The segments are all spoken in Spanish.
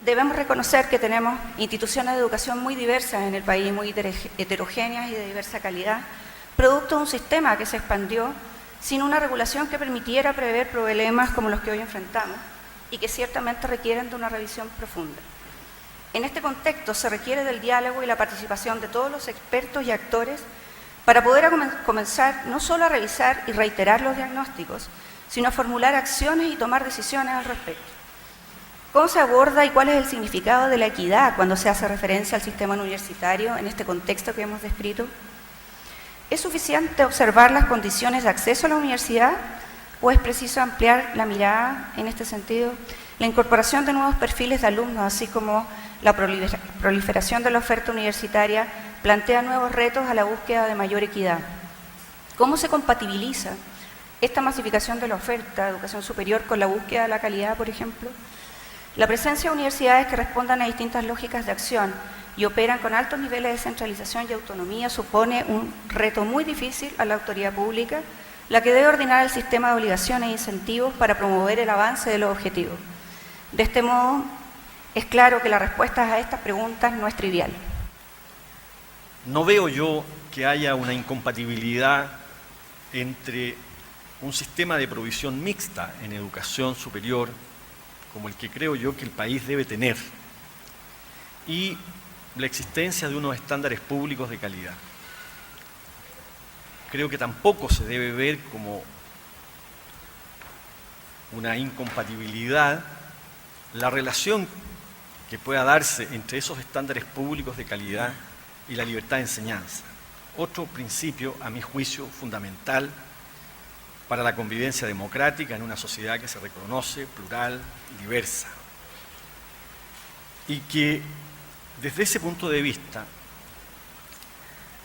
debemos reconocer que tenemos instituciones de educación muy diversas en el país, muy heterogéneas y de diversa calidad, producto de un sistema que se expandió sin una regulación que permitiera prever problemas como los que hoy enfrentamos y que ciertamente requieren de una revisión profunda. En este contexto se requiere del diálogo y la participación de todos los expertos y actores para poder comenzar no solo a revisar y reiterar los diagnósticos, sino a formular acciones y tomar decisiones al respecto. ¿Cómo se aborda y cuál es el significado de la equidad cuando se hace referencia al sistema universitario en este contexto que hemos descrito? ¿Es suficiente observar las condiciones de acceso a la universidad o es preciso ampliar la mirada en este sentido? La incorporación de nuevos perfiles de alumnos, así como la proliferación de la oferta universitaria, plantea nuevos retos a la búsqueda de mayor equidad. ¿Cómo se compatibiliza esta masificación de la oferta de educación superior con la búsqueda de la calidad, por ejemplo? La presencia de universidades que respondan a distintas lógicas de acción y operan con altos niveles de centralización y autonomía supone un reto muy difícil a la autoridad pública, la que debe ordenar el sistema de obligaciones e incentivos para promover el avance de los objetivos. De este modo, es claro que la respuesta a estas preguntas no es trivial. No veo yo que haya una incompatibilidad entre un sistema de provisión mixta en educación superior, como el que creo yo que el país debe tener, y la existencia de unos estándares públicos de calidad. Creo que tampoco se debe ver como una incompatibilidad la relación que pueda darse entre esos estándares públicos de calidad y la libertad de enseñanza. Otro principio, a mi juicio, fundamental para la convivencia democrática en una sociedad que se reconoce plural y diversa. Y que, desde ese punto de vista,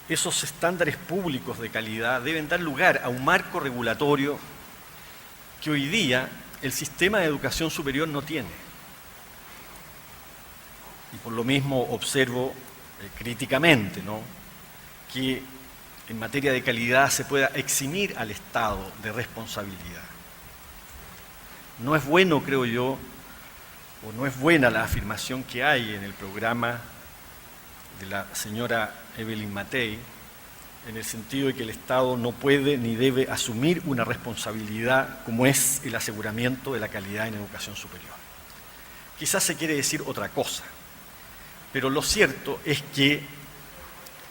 esos estándares públicos de calidad deben dar lugar a un marco regulatorio que hoy día el sistema de educación superior no tiene. Y por lo mismo observo críticamente, ¿no?, que en materia de calidad se pueda eximir al Estado de responsabilidad. No es bueno, creo yo, o no es buena la afirmación que hay en el programa de la señora Evelyn Matei, en el sentido de que el Estado no puede ni debe asumir una responsabilidad como es el aseguramiento de la calidad en educación superior. Quizás se quiere decir otra cosa, pero lo cierto es que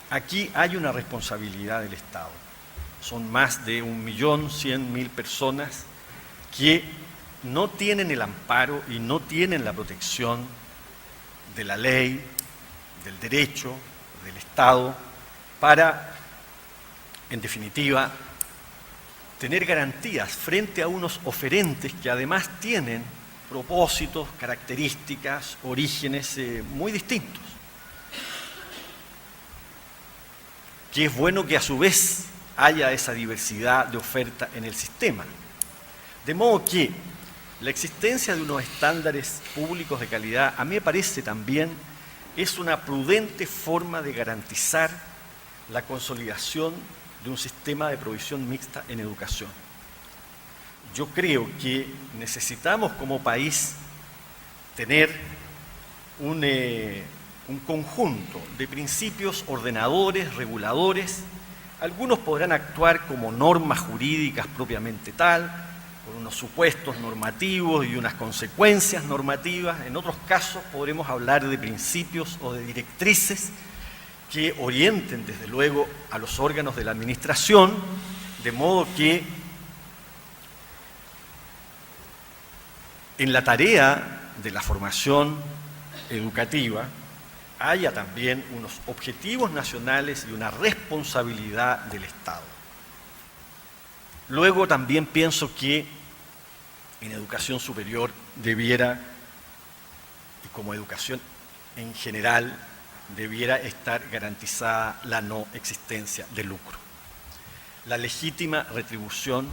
aquí hay una responsabilidad del Estado. Son más de 1.100.000 personas que no tienen el amparo y no tienen la protección de la ley, del derecho, del Estado, para, en definitiva, tener garantías frente a unos oferentes que además tienen propósitos, características, orígenes muy distintos. Que es bueno que a su vez haya esa diversidad de oferta en el sistema. De modo que la existencia de unos estándares públicos de calidad, a mí me parece también, es una prudente forma de garantizar la consolidación de un sistema de provisión mixta en educación. Yo creo que necesitamos como país tener un conjunto de principios ordenadores, reguladores. Algunos podrán actuar como normas jurídicas propiamente tal, con unos supuestos normativos y unas consecuencias normativas. En otros casos podremos hablar de principios o de directrices que orienten desde luego a los órganos de la administración, de modo que en la tarea de la formación educativa haya también unos objetivos nacionales y una responsabilidad del Estado. Luego también pienso que en educación superior debiera, y como educación en general, debiera estar garantizada la no existencia de lucro. La legítima retribución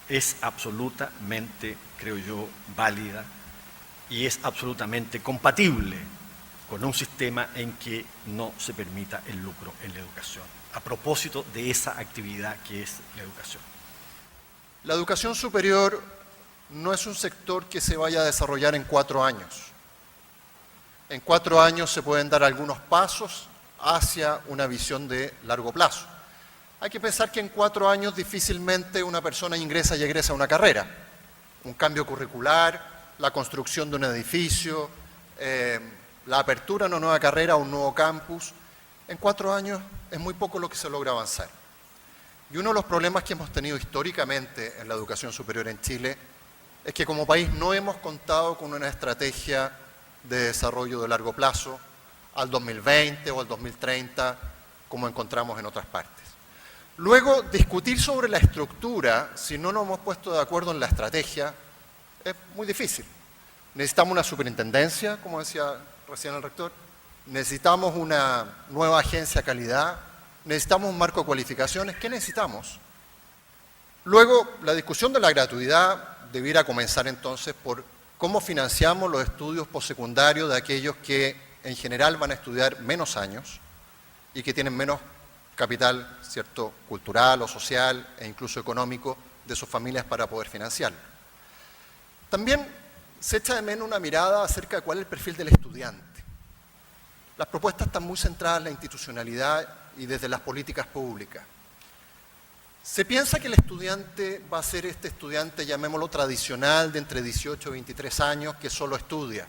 es absolutamente, creo yo, válida y es absolutamente compatible con un sistema en que no se permita el lucro en la educación, a propósito de esa actividad que es la educación. La educación superior no es un sector que se vaya a desarrollar en 4 años. en 4 años se pueden dar algunos pasos hacia una visión de largo plazo. Hay que pensar que en 4 años difícilmente una persona ingresa y egresa a una carrera. Un cambio curricular, la construcción de un edificio, la apertura de una nueva carrera, un nuevo campus. En 4 años es muy poco lo que se logra avanzar. Y uno de los problemas que hemos tenido históricamente en la educación superior en Chile es que como país no hemos contado con una estrategia de desarrollo de largo plazo al 2020 o al 2030, como encontramos en otras partes. Luego, discutir sobre la estructura, si no nos hemos puesto de acuerdo en la estrategia, es muy difícil. Necesitamos una superintendencia, como decía recién el rector, necesitamos una nueva agencia de calidad, necesitamos un marco de cualificaciones. ¿Qué necesitamos? Luego, la discusión de la gratuidad debiera comenzar entonces por cómo financiamos los estudios postsecundarios de aquellos que en general van a estudiar menos años y que tienen menos capital, ¿cierto?, cultural o social e incluso económico de sus familias para poder financiarlo. También se echa de menos una mirada acerca de cuál es el perfil del estudiante. Las propuestas están muy centradas en la institucionalidad y desde las políticas públicas. Se piensa que el estudiante va a ser este estudiante, llamémoslo tradicional, de entre 18 y 23 años, que solo estudia.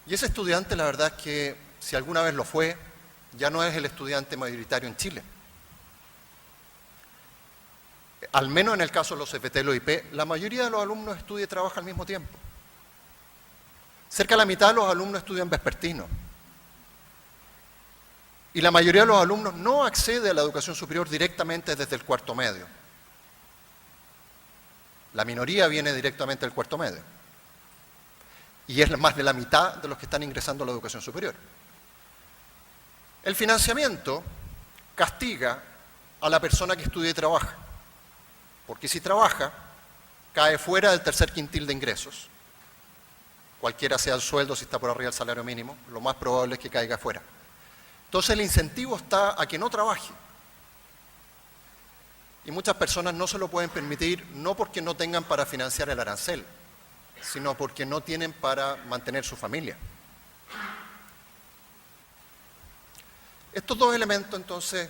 Y ese estudiante, la verdad es que, si alguna vez lo fue, ya no es el estudiante mayoritario en Chile. Al menos en el caso de los CFT y los IP, la mayoría de los alumnos estudia y trabaja al mismo tiempo. Cerca de la mitad de los alumnos estudian vespertino. Y la mayoría de los alumnos no accede a la educación superior directamente desde el cuarto medio. La minoría viene directamente del cuarto medio. Y es más de la mitad de los que están ingresando a la educación superior. El financiamiento castiga a la persona que estudia y trabaja. Porque si trabaja, cae fuera del tercer quintil de ingresos. Cualquiera sea el sueldo, si está por arriba del salario mínimo, lo más probable es que caiga fuera. Entonces el incentivo está a que no trabaje. Y muchas personas no se lo pueden permitir, no porque no tengan para financiar el arancel, sino porque no tienen para mantener su familia. Estos dos elementos, entonces,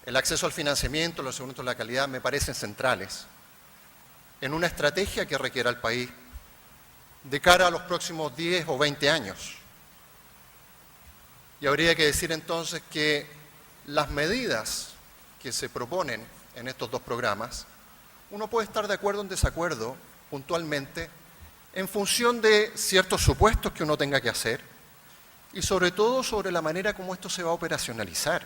el acceso al financiamiento, los segundos de la calidad, me parecen centrales en una estrategia que requiera el país de cara a los próximos 10 o 20 años. Y habría que decir entonces que las medidas que se proponen en estos dos programas, uno puede estar de acuerdo o en desacuerdo puntualmente en función de ciertos supuestos que uno tenga que hacer y sobre todo sobre la manera como esto se va a operacionalizar.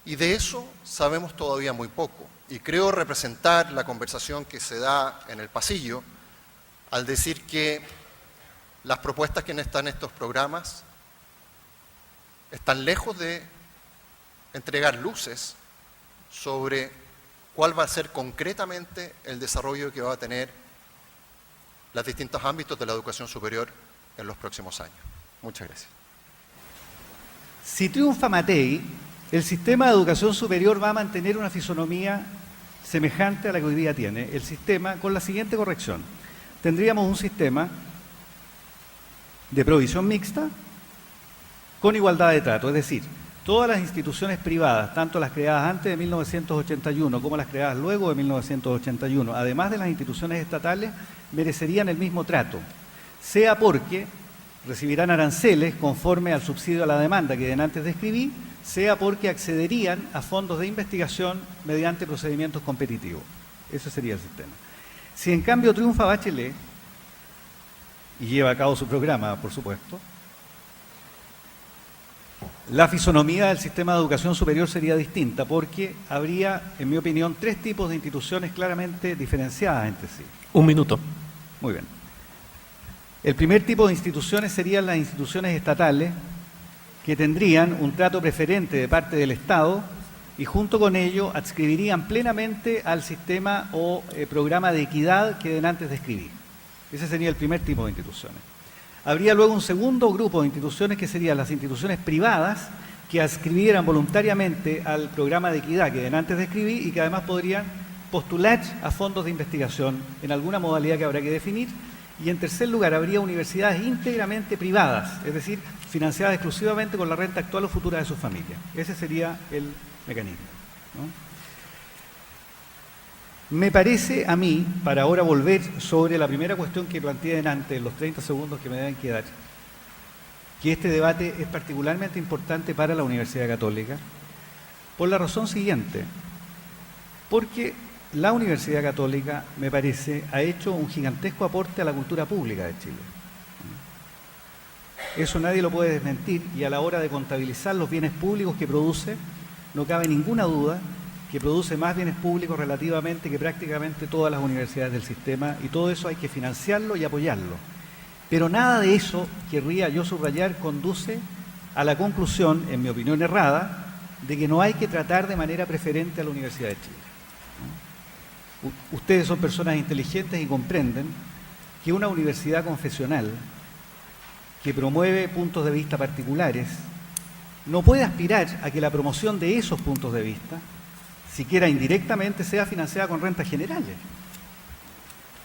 Y de eso sabemos todavía muy poco. Y creo representar la conversación que se da en el pasillo al decir que las propuestas que están en estos programas están lejos de entregar luces sobre cuál va a ser concretamente el desarrollo que va a tener los distintos ámbitos de la educación superior en los próximos años. Muchas gracias. Si triunfa Matei, el sistema de educación superior va a mantener una fisonomía semejante a la que hoy día tiene el sistema, con la siguiente corrección. Tendríamos un sistema de provisión mixta con igualdad de trato, es decir, todas las instituciones privadas, tanto las creadas antes de 1981 como las creadas luego de 1981, además de las instituciones estatales, merecerían el mismo trato, sea porque recibirán aranceles conforme al subsidio a la demanda que antes describí, sea porque accederían a fondos de investigación mediante procedimientos competitivos. Ese sería el sistema. Si en cambio triunfa Bachelet, y lleva a cabo su programa, por supuesto, la fisonomía del sistema de educación superior sería distinta porque habría, en mi opinión, 3 tipos de instituciones claramente diferenciadas entre sí. 1 minuto. Muy bien. El primer tipo de instituciones serían las instituciones estatales que tendrían un trato preferente de parte del Estado y junto con ello adscribirían plenamente al sistema o programa de equidad que antes describí. Ese sería el primer tipo de instituciones. Habría luego un segundo grupo de instituciones que serían las instituciones privadas que adscribieran voluntariamente al programa de equidad que antes describí y que además podrían postular a fondos de investigación en alguna modalidad que habrá que definir. Y en tercer lugar, habría universidades íntegramente privadas, es decir, financiadas exclusivamente con la renta actual o futura de sus familias. Ese sería el mecanismo, ¿no? Me parece a mí, para ahora volver sobre la primera cuestión que planteé antes, en los 30 segundos que me deben quedar, que este debate es particularmente importante para la Universidad Católica, por la razón siguiente, porque la Universidad Católica, me parece, ha hecho un gigantesco aporte a la cultura pública de Chile. Eso nadie lo puede desmentir, y a la hora de contabilizar los bienes públicos que produce, no cabe ninguna duda que produce más bienes públicos relativamente que prácticamente todas las universidades del sistema, y todo eso hay que financiarlo y apoyarlo. Pero nada de eso, querría yo subrayar, conduce a la conclusión, en mi opinión errada, de que no hay que tratar de manera preferente a la Universidad de Chile. Ustedes son personas inteligentes y comprenden que una universidad confesional que promueve puntos de vista particulares no puede aspirar a que la promoción de esos puntos de vista, siquiera indirectamente, sea financiada con rentas generales.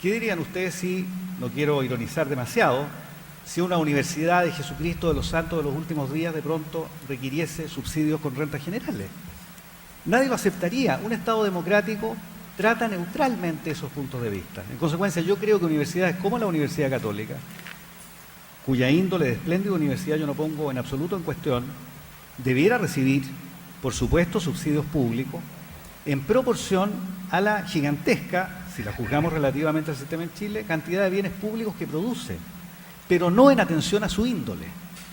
¿Qué dirían ustedes si, no quiero ironizar demasiado, si una universidad de Jesucristo de los Santos de los Últimos Días de pronto requiriese subsidios con rentas generales? Nadie lo aceptaría. Un Estado democrático trata neutralmente esos puntos de vista. En consecuencia, yo creo que universidades como la Universidad Católica, cuya índole de espléndida universidad yo no pongo en absoluto en cuestión, debiera recibir, por supuesto, subsidios públicos en proporción a la gigantesca, si la juzgamos relativamente al sistema en Chile, cantidad de bienes públicos que produce, pero no en atención a su índole.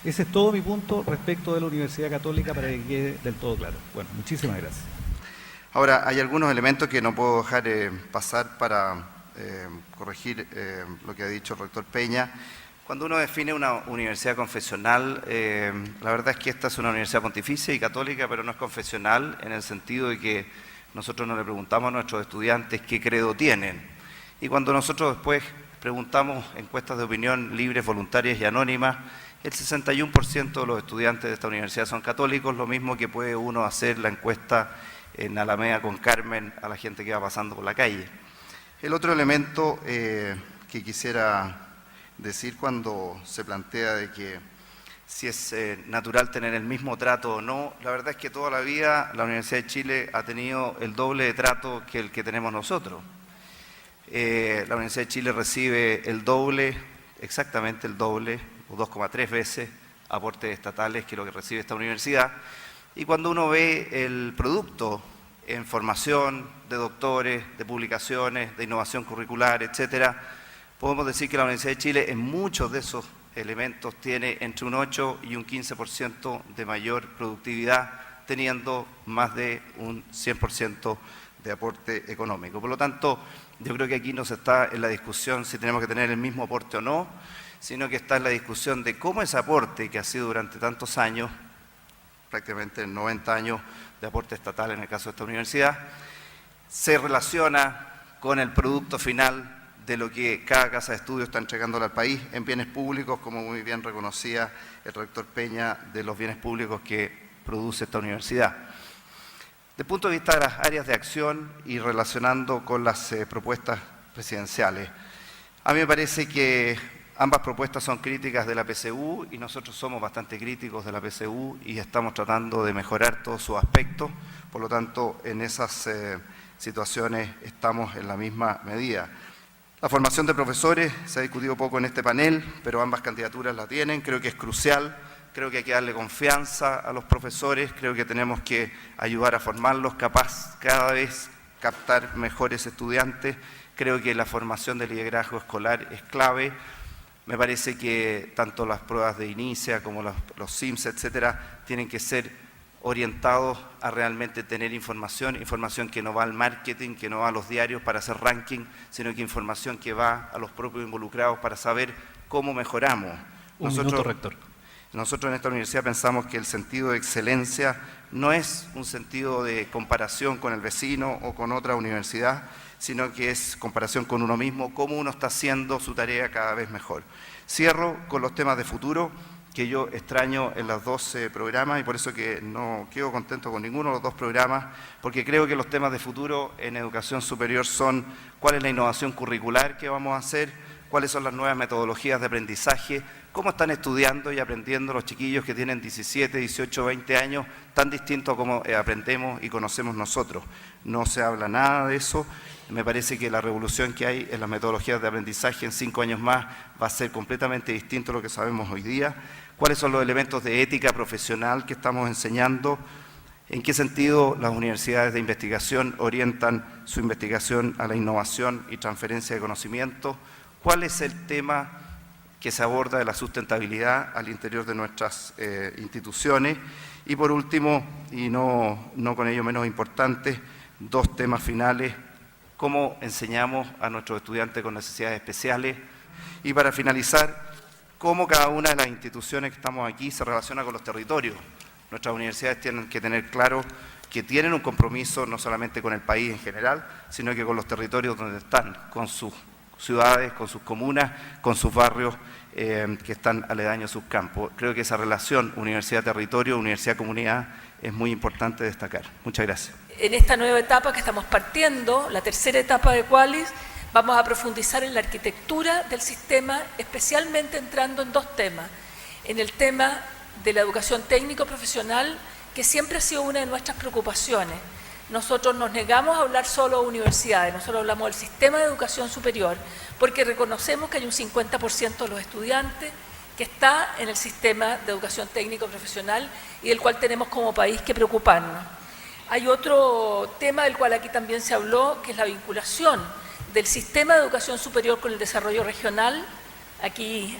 Ese es todo mi punto respecto de la Universidad Católica, para que quede del todo claro. Bueno, muchísimas gracias. Ahora, hay algunos elementos que no puedo dejar pasar para corregir lo que ha dicho el rector Peña. Cuando uno define una universidad confesional, la verdad es que esta es una universidad pontificia y católica, pero no es confesional en el sentido de que nosotros no le preguntamos a nuestros estudiantes qué credo tienen. Y cuando nosotros después preguntamos encuestas de opinión libres, voluntarias y anónimas, el 61% de los estudiantes de esta universidad son católicos, lo mismo que puede uno hacer la encuesta en Alameda con Carmen a la gente que va pasando por la calle. El otro elemento que quisiera decir cuando se plantea de que si es natural tener el mismo trato o no, la verdad es que toda la vida la Universidad de Chile ha tenido el doble de trato que el que tenemos nosotros. La Universidad de Chile recibe el doble, exactamente el doble, o 2,3 veces aportes estatales que lo que recibe esta universidad. Y cuando uno ve el producto en formación de doctores, de publicaciones, de innovación curricular, etcétera, podemos decir que la Universidad de Chile en muchos de esos elementos tiene entre un 8 y un 15% de mayor productividad, teniendo más de un 100% de aporte económico. Por lo tanto, yo creo que aquí no se está en la discusión si tenemos que tener el mismo aporte o no, sino que está en la discusión de cómo ese aporte que ha sido durante tantos años, prácticamente 90 años de aporte estatal en el caso de esta universidad, se relaciona con el producto final de lo que cada casa de estudio está entregándole al país en bienes públicos, como muy bien reconocía el rector Peña, de los bienes públicos que produce esta universidad. Desde el punto de vista de las áreas de acción y relacionando con las propuestas presidenciales, a mí me parece que ambas propuestas son críticas de la PCU y nosotros somos bastante críticos de la PCU y estamos tratando de mejorar todos sus aspectos, por lo tanto en esas situaciones estamos en la misma medida. La formación de profesores se ha discutido poco en este panel, pero ambas candidaturas la tienen, creo que es crucial, creo que hay que darle confianza a los profesores, creo que tenemos que ayudar a formarlos, capaz cada vez captar mejores estudiantes, creo que la formación del liderazgo escolar es clave, me parece que tanto las pruebas de INICEA como los SIMS, etcétera, tienen que ser orientados a realmente tener información que no va al marketing, que no va a los diarios para hacer ranking, sino que información que va a los propios involucrados para saber cómo mejoramos. Minuto, rector. Nosotros en esta universidad pensamos que el sentido de excelencia no es un sentido de comparación con el vecino o con otra universidad, sino que es comparación con uno mismo, cómo uno está haciendo su tarea cada vez mejor. Cierro con los temas de futuro, que yo extraño en los dos programas y por eso que no quedo contento con ninguno de los dos programas, porque creo que los temas de futuro en educación superior son cuál es la innovación curricular que vamos a hacer, cuáles son las nuevas metodologías de aprendizaje, cómo están estudiando y aprendiendo los chiquillos que tienen 17, 18, 20 años, tan distinto a cómo aprendemos y conocemos nosotros. No se habla nada de eso. Me parece que la revolución que hay en las metodologías de aprendizaje en 5 años más va a ser completamente distinto a lo que sabemos hoy día. ¿Cuáles son los elementos de ética profesional que estamos enseñando? ¿En qué sentido las universidades de investigación orientan su investigación a la innovación y transferencia de conocimiento? ¿Cuál es el tema que se aborda de la sustentabilidad al interior de nuestras instituciones? Y por último, y no con ello menos importante, 2 temas finales: cómo enseñamos a nuestros estudiantes con necesidades especiales, y para finalizar, cómo cada una de las instituciones que estamos aquí se relaciona con los territorios. Nuestras universidades tienen que tener claro que tienen un compromiso no solamente con el país en general, sino que con los territorios donde están, con sus ciudades, con sus comunas, con sus barrios que están aledaños a sus campos. Creo que esa relación universidad-territorio, universidad-comunidad es muy importante destacar. Muchas gracias. En esta nueva etapa que estamos partiendo, la tercera etapa de Qualis, vamos a profundizar en la arquitectura del sistema, especialmente entrando en 2 temas. En el tema de la educación técnico-profesional, que siempre ha sido una de nuestras preocupaciones. Nosotros nos negamos a hablar solo de universidades, nosotros hablamos del sistema de educación superior, porque reconocemos que hay un 50% de los estudiantes que está en el sistema de educación técnico-profesional y del cual tenemos como país que preocuparnos. Hay otro tema del cual aquí también se habló, que es la vinculación del sistema de educación superior con el desarrollo regional. Aquí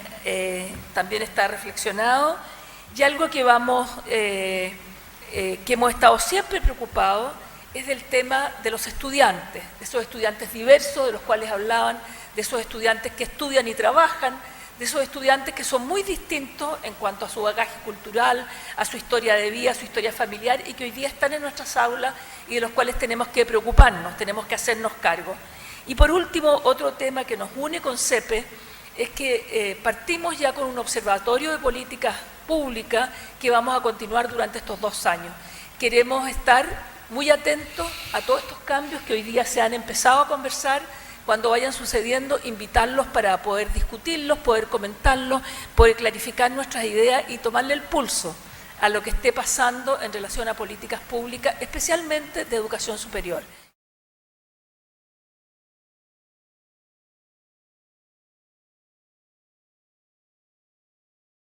también está reflexionado. Y algo que que hemos estado siempre preocupados es del tema de los estudiantes, de esos estudiantes diversos de los cuales hablaban, de esos estudiantes que estudian y trabajan, de esos estudiantes que son muy distintos en cuanto a su bagaje cultural, a su historia de vida, a su historia familiar, y que hoy día están en nuestras aulas y de los cuales tenemos que preocuparnos, tenemos que hacernos cargo. Y por último, otro tema que nos une con CEPE es que partimos ya con un observatorio de políticas públicas que vamos a continuar durante estos 2 años. Queremos estar muy atentos a todos estos cambios que hoy día se han empezado a conversar. Cuando vayan sucediendo, invitarlos para poder discutirlos, poder comentarlos, poder clarificar nuestras ideas y tomarle el pulso a lo que esté pasando en relación a políticas públicas, especialmente de educación superior.